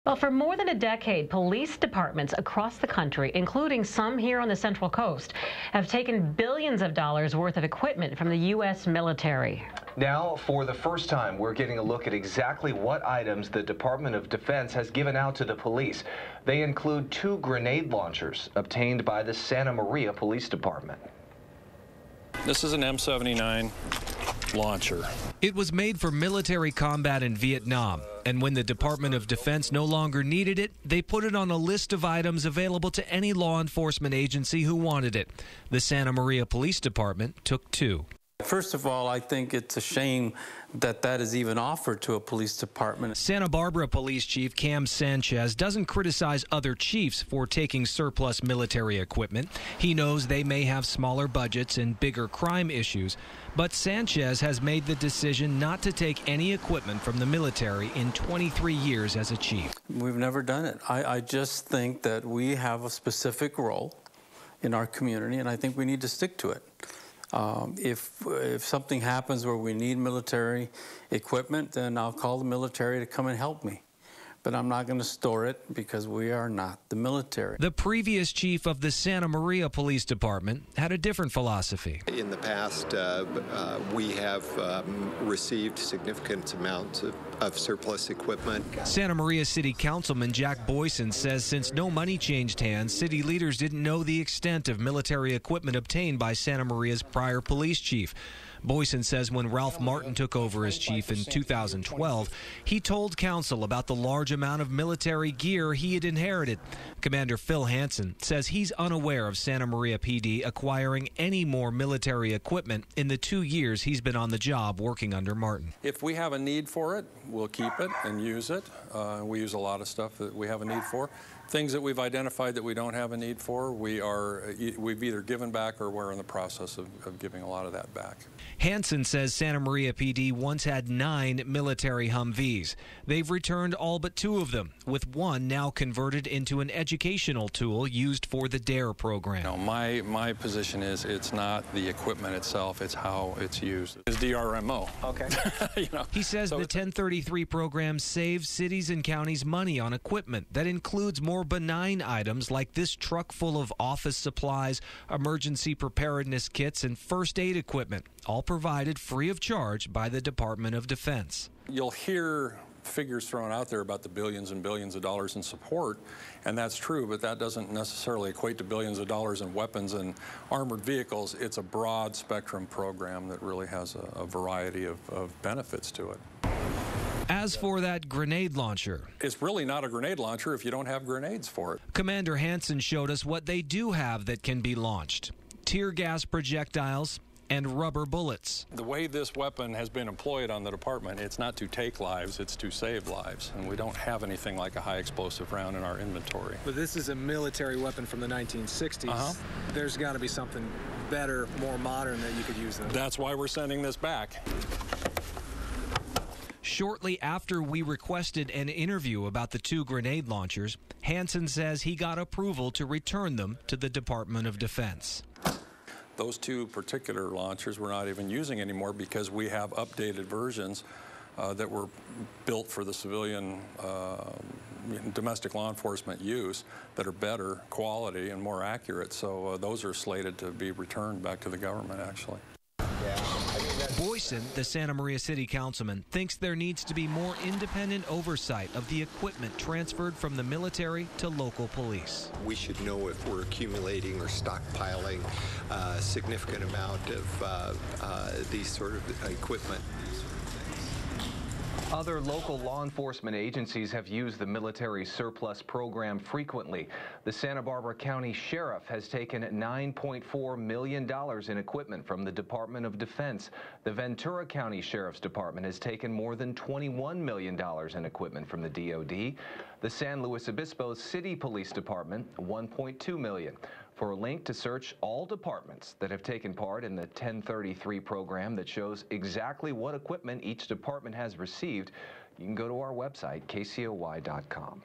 Well, for more than a decade, police departments across the country, including some here on the Central Coast, have taken billions of dollars worth of equipment from the U.S. military. Now, for the first time, we're getting a look at exactly what items the Department of Defense has given out to the police. They include 2 grenade launchers obtained by the Santa Maria Police Department. This is an M79 launcher. It was made for military combat in Vietnam, and when the Department of Defense no longer needed it, they put it on a list of items available to any law enforcement agency who wanted it. The Santa Maria Police Department took 2. First of all, I think it's a shame that that is even offered to a police department. Santa Barbara Police Chief Cam Sanchez doesn't criticize other chiefs for taking surplus military equipment. He knows they may have smaller budgets and bigger crime issues, but Sanchez has made the decision not to take any equipment from the military in 23 years as a chief. We've never done it. I just think that we have a specific role in our community, and I think we need to stick to it. If something happens where we need military equipment, then I'll call the military to come and help me. But I'm not going to store it because we are not the military. The previous chief of the Santa Maria Police Department had a different philosophy. In the past, we have received significant amounts of surplus equipment. Santa Maria City Councilman Jack Boyson says since no money changed hands, city leaders didn't know the extent of military equipment obtained by Santa Maria's prior police chief. Boyson says when Ralph Martin took over as chief in 2012, he told council about the large amount of military gear he had inherited. Commander Phil Hansen says he's unaware of Santa Maria PD acquiring any more military equipment in the 2 years he's been on the job working under Martin. If we have a need for it, we'll keep it and use it. We use a lot of stuff that we have a need for. Things that we've identified that we don't have a need for, we've either given back or we're in the process of giving a lot of that back. Hansen says Santa Maria PD once had 9 military Humvees. They've returned all but 2 of them, with 1 now converted into an educational tool used for the DARE program. No, my position is it's not the equipment itself, it's how it's used. It's DRMO. Okay. You know, he says the 1033 program saves cities and counties money on equipment that includes more benign items like this truck full of office supplies, emergency preparedness kits, and first aid equipment, all provided free of charge by the Department of Defense. You'll hear figures thrown out there about the billions and billions of dollars in support, and that's true, but that doesn't necessarily equate to billions of dollars in weapons and armored vehicles. It's a broad spectrum program that really has a variety of benefits to it. As for that grenade launcher, it's really not a grenade launcher if you don't have grenades for it. Commander Hansen showed us what they do have that can be launched: tear gas projectiles and rubber bullets. The way this weapon has been employed on the department, it's not to take lives, it's to save lives. And we don't have anything like a high explosive round in our inventory. But this is a military weapon from the 1960s. There's got to be something better, more modern that you could use then. That's why we're sending this back. Shortly after we requested an interview about the 2 grenade launchers, Hansen says he got approval to return them to the Department of Defense. Those 2 particular launchers we're not even using anymore because we have updated versions that were built for the civilian domestic law enforcement use that are better quality and more accurate. So those are slated to be returned back to the government, actually. Boyson, the Santa Maria City Councilman, thinks there needs to be more independent oversight of the equipment transferred from the military to local police. We should know if we're accumulating or stockpiling a significant amount of these sort of equipment. Other local law enforcement agencies have used the military surplus program frequently. The Santa Barbara County Sheriff has taken $9.4 million in equipment from the Department of Defense. The Ventura County Sheriff's Department has taken more than $21 million in equipment from the DOD. The San Luis Obispo City Police Department, $1.2 million. For a link to search all departments that have taken part in the 1033 program that shows exactly what equipment each department has received, you can go to our website, kcoy.com.